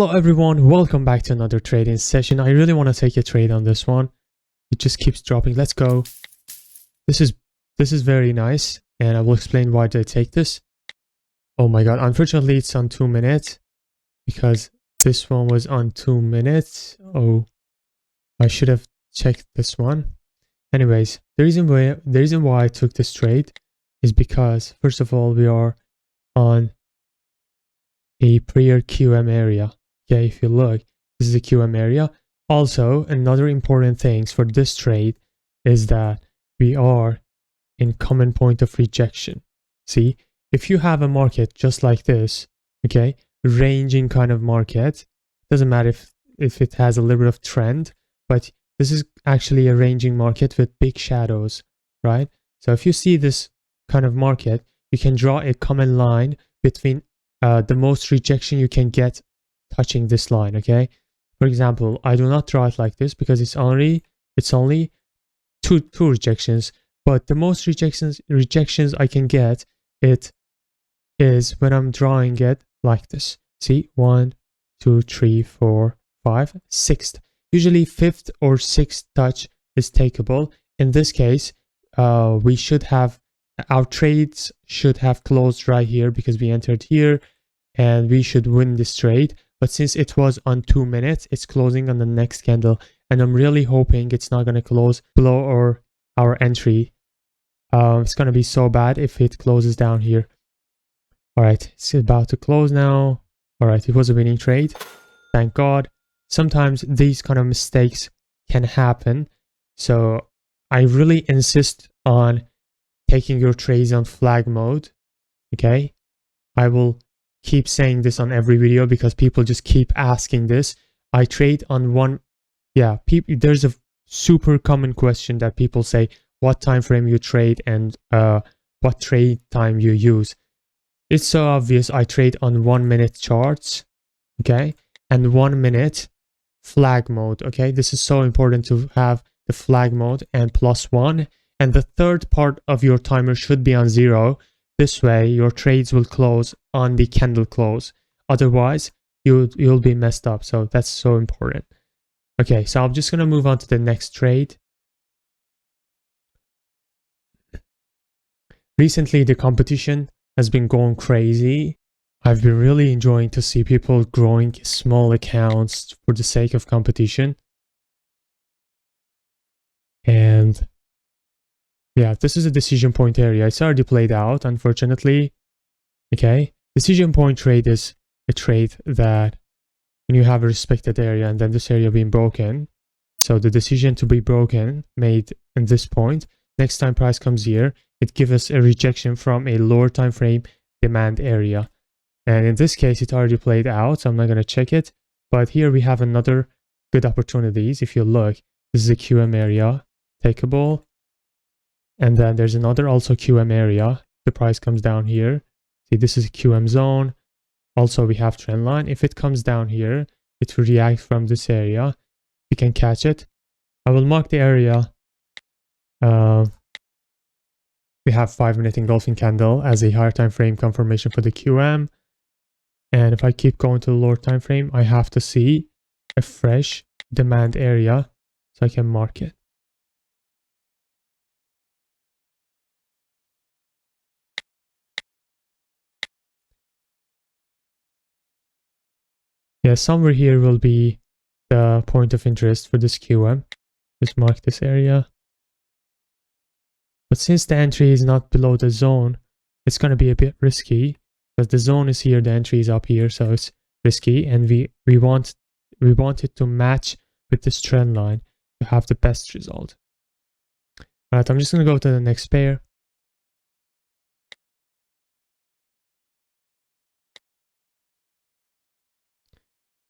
Hello everyone, welcome back to another trading session. I really want to take a trade on this one. It just keeps dropping. Let's go. This is very nice, and I will explain why I take this. Oh my god, unfortunately it's on 2 minutes because this one was on 2 minutes. Oh, I should have checked this one. Anyways, the reason why I took this trade is because first of all we are on a prior QM area. Okay, if you look, this is a QM area. Also, another important thing for this trade is that we are in common point of rejection. See, if you have a market just like this, okay, ranging kind of market, doesn't matter if it has a little bit of trend, but this is actually a ranging market with big shadows, right? So if you see this kind of market, you can draw a common line between the most rejection you can get touching this line. Okay, for example, I do not draw it like this because it's only two rejections, but the most rejections I can get it is when I'm drawing it like this. See, 1 2 3 4 5 6th. Usually 5th or 6th touch is takeable. In this case, we should have our trades should have closed right here because we entered here and we should win this trade. But since it was on 2 minutes, it's closing on the next candle, and I'm really hoping it's not going to close below our entry. It's going to be so bad if it closes down here. All right, it's about to close now. All right, it was a winning trade, thank God. Sometimes these kind of mistakes can happen, so I really insist on taking your trades on flag mode. Okay, I will keep saying this on every video because people just keep asking this. I trade on one. Yeah, there's a super common question that people say, what time frame you trade and what trade time you use. It's so obvious. I trade on 1 minute charts, okay, and 1 minute flag mode. Okay, this is so important to have the flag mode and +1, and the third part of your timer should be on 0. This way your trades will close on the candle close, otherwise you'll be messed up. So that's so important. Okay, so I'm just gonna move on to the next trade. Recently the competition has been going crazy. I've been really enjoying to see people growing small accounts for the sake of competition. And yeah, this is a decision point area. It's already played out, unfortunately. Okay, decision point trade is a trade that when you have a respected area and then this area being broken, so the decision to be broken made in this point, next time price comes here, it gives us a rejection from a lower time frame demand area. And in this case, it already played out, so I'm not going to check it. But here we have another good opportunities. If you look, this is a QM area, takeable. And then there's another also QM area. The price comes down here. See, this is a QM zone. Also, we have trend line. If it comes down here, it will react from this area. We can catch it. I will mark the area. We have 5-minute engulfing candle as a higher time frame confirmation for the QM. And if I keep going to the lower time frame, I have to see a fresh demand area so I can mark it. Yeah, somewhere here will be the point of interest for this QM. Just mark this area. But since the entry is not below the zone, it's going to be a bit risky because the zone is here, the entry is up here, so it's risky, and we want it to match with this trend line to have the best result. All right, I'm just going to go to the next pair.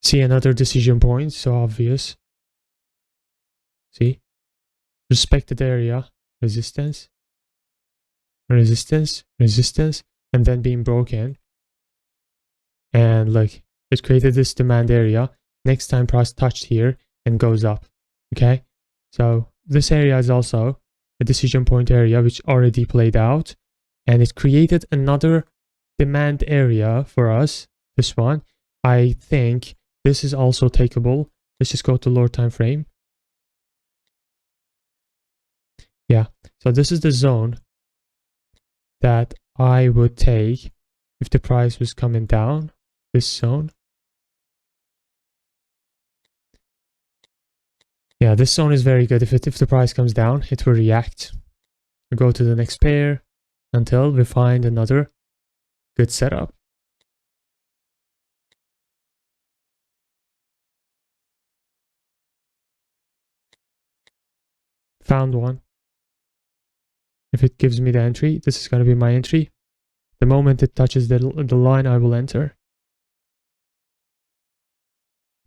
See, another decision point, so obvious. See, respected area, resistance, resistance, resistance, and then being broken. And look, it created this demand area. Next time price touched here and goes up. Okay, so this area is also a decision point area which already played out, and it created another demand area for us. This one, I think This is also takeable. Let's just go to lower time frame. Yeah, so this is the zone that I would take if the price was coming down, this zone. Yeah, this zone is very good. If the price comes down, it will react. We go to the next pair until we find another good setup. Found one. If it gives me the entry, this is going to be my entry. The moment it touches the line, I will enter.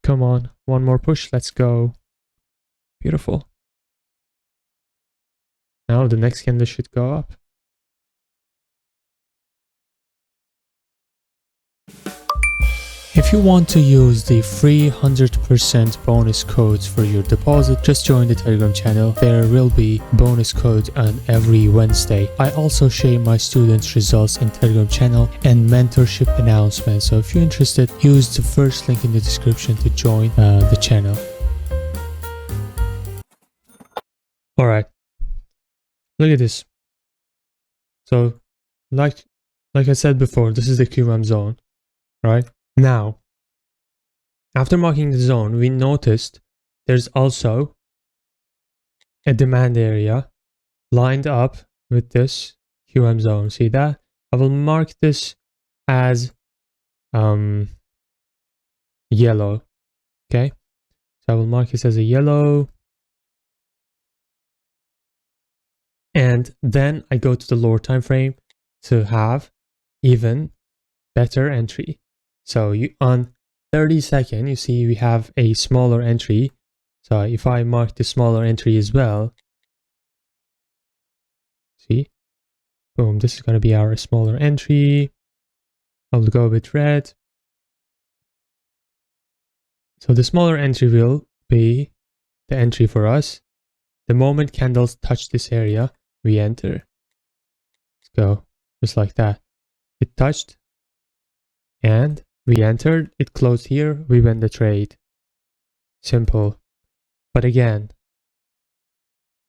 Come on, one more push. Let's go. Beautiful. Now the next candle should go up. If you want to use the free 100% bonus codes for your deposit, just join the Telegram channel. There will be bonus codes on every Wednesday. I also share my students' results in Telegram channel and mentorship announcements. So if you're interested, use the first link in the description to join the channel. All right, look at this. So like I said before, this is the QM zone, right? Now, after marking the zone, we noticed there's also a demand area lined up with this QM zone. See that? I will mark this as yellow. Okay, so I will mark this as a yellow. And then I go to the lower time frame to have even better entry. So on 32nd, you see we have a smaller entry. So if I mark the smaller entry as well, see, boom, this is going to be our smaller entry. I'll go with red. So the smaller entry will be the entry for us. The moment candles touch this area, we enter. Let's go, just like that. It touched and we entered. It closed here, we win the trade. Simple. But again,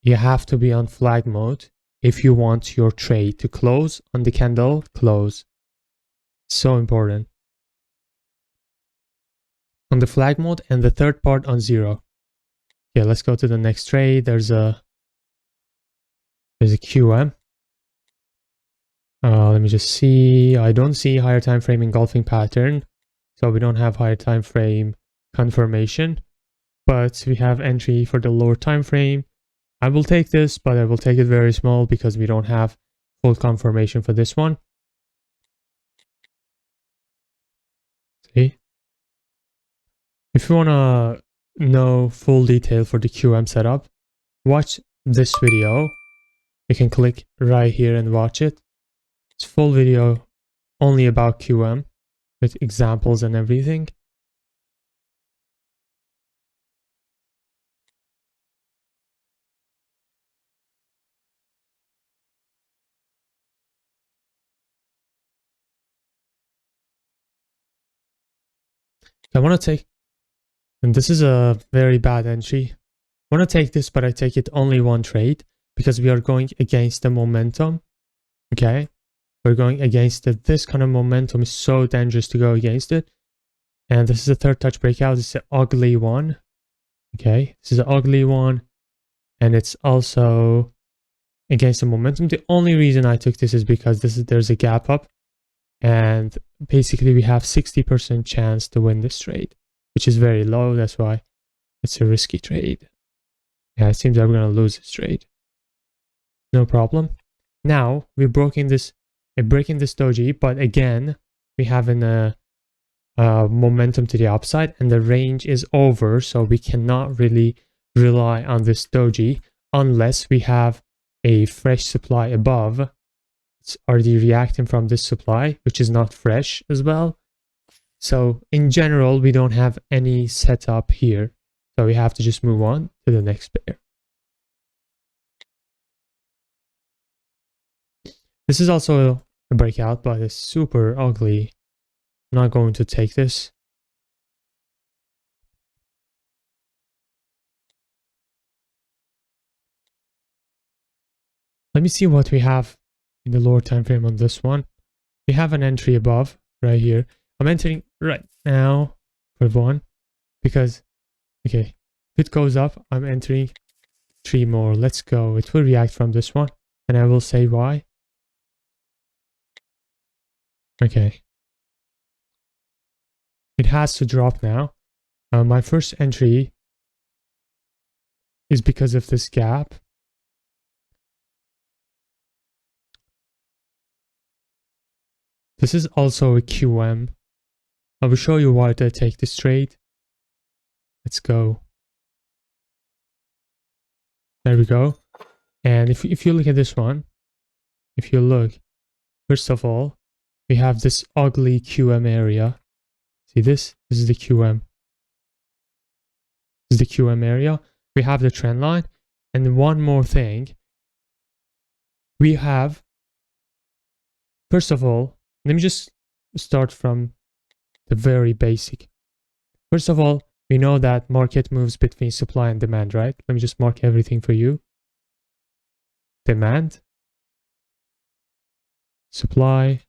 you have to be on flag mode if you want your trade to close on the candle close. So important. On the flag mode and the third part on 0. Yeah, let's go to the next trade. There's a QM. Let me just see. I don't see higher time frame engulfing pattern, so we don't have higher time frame confirmation, but we have entry for the lower time frame. I will take this, but I will take it very small because we don't have full confirmation for this one. See? If you want to know full detail for the QM setup, watch this video. You can click right here and watch it. It's full video only about QM with examples and everything. I want to take, and this is a very bad entry. I want to take this, but I take it only one trade because we are going against the momentum. Okay, we're going against it. This kind of momentum is so dangerous to go against it. And this is a third touch breakout. It's an ugly one. Okay, this is an ugly one, and it's also against the momentum. The only reason I took this is because there's a gap up, and basically we have 60% chance to win this trade, which is very low. That's why it's a risky trade. Yeah, it seems like we're gonna lose this trade. No problem. Now we're breaking this doji, but again we have a momentum to the upside, and the range is over, so we cannot really rely on this doji unless we have a fresh supply above. It's already reacting from this supply, which is not fresh as well. So in general, we don't have any setup here, so we have to just move on to the next pair. This is also a breakout, but it's super ugly. I'm not going to take this. Let me see what we have in the lower time frame on this one. We have an entry above right here. I'm entering right now for one because, okay, if it goes up, I'm entering 3 more. Let's go. It will react from this one and I will say why. Okay. It has to drop now. My first entry is because of this gap. This is also a QM. I will show you why I take this trade. Let's go. There we go. And if you look at this one, if you look, first of all, we have this ugly QM area. See this? This is the QM. This is the QM area. We have the trend line. And one more thing. We have, first of all, let me just start from the very basic. First of all, we know that market moves between supply and demand, right? Let me just mark everything for you. Demand, supply,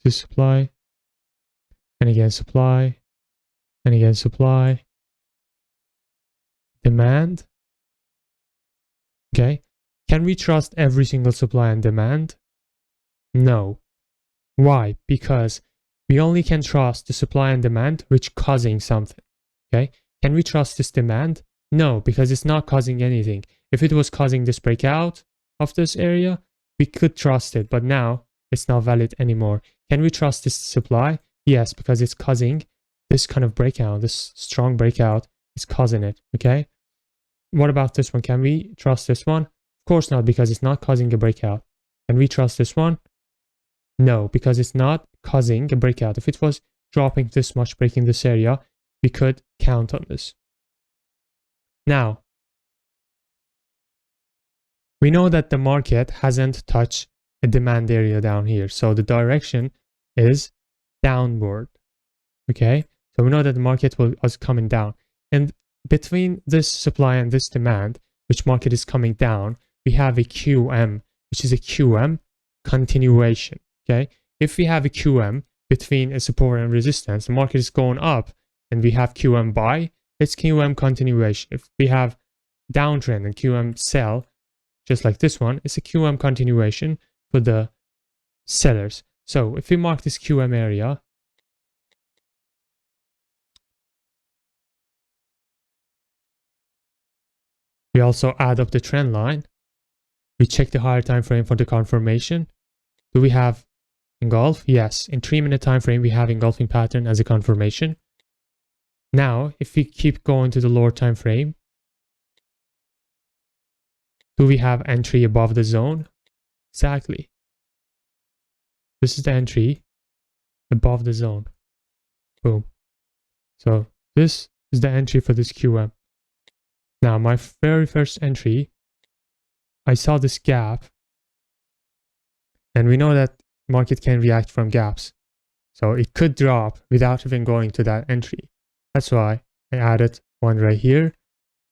to supply, and again supply, and again supply, demand. Okay, can we trust every single supply and demand? No. Why? Because we only can trust the supply and demand which causing something. Okay, can we trust this demand? No, because it's not causing anything. If it was causing this breakout of this area, we could trust it, but now it's not valid anymore. Can we trust this supply? Yes, because it's causing this kind of breakout, this strong breakout is causing it, okay? What about this one? Can we trust this one? Of course not, because it's not causing a breakout. Can we trust this one? No, because it's not causing a breakout. If it was dropping this much, breaking this area, we could count on this. Now, we know that the market hasn't touched a demand area down here. So the direction is downward. Okay, so we know that the market was coming down. And between this supply and this demand, which market is coming down, we have a QM, which is a QM continuation. Okay, if we have a QM between a support and resistance, the market is going up and we have QM buy, it's QM continuation. If we have downtrend and QM sell, just like this one, it's a QM continuation for the sellers. So if we mark this QM area, we also add up the trend line. We check the higher time frame for the confirmation. Do we have engulf? Yes. In 3-minute time frame, we have engulfing pattern as a confirmation. Now, if we keep going to the lower time frame, do we have entry above the zone? Exactly. This is the entry above the zone. Boom. So this is the entry for this QM. Now, my very first entry, I saw this gap, and we know that market can react from gaps. So it could drop without even going to that entry. That's why I added one right here,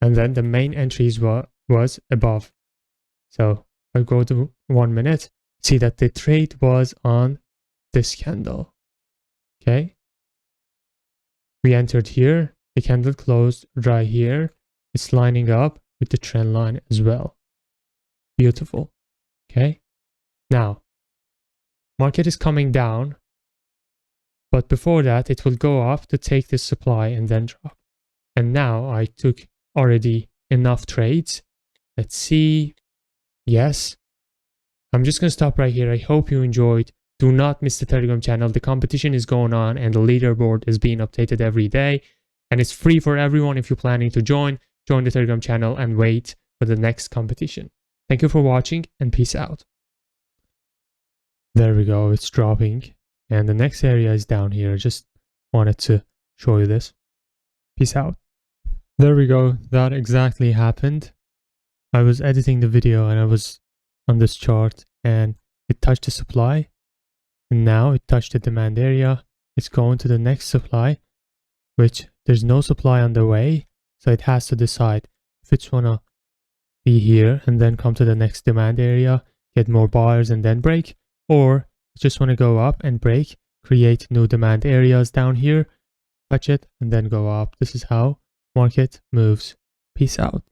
and then the main entries was above. So I'll go to 1 minute, see that the trade was on this candle. Okay. We entered here, the candle closed right here. It's lining up with the trend line as well. Beautiful. Okay. Now, market is coming down, but before that, it will go up to take this supply and then drop. And now I took already enough trades. Let's see. Yes. I'm just going to stop right here. I hope you enjoyed. Do not miss the Telegram channel. The competition is going on and the leaderboard is being updated every day. And it's free for everyone. If you're planning to join the Telegram channel and wait for the next competition. Thank you for watching and peace out. There we go. It's dropping. And the next area is down here. I just wanted to show you this. Peace out. There we go. That exactly happened. I was editing the video and I was on this chart and it touched the supply. And now it touched the demand area. It's going to the next supply, which there's no supply on the way. So it has to decide if it's wanna be here and then come to the next demand area, get more buyers and then break, or you just want to go up and break, create new demand areas down here, touch it and then go up. This is how market moves. Peace out.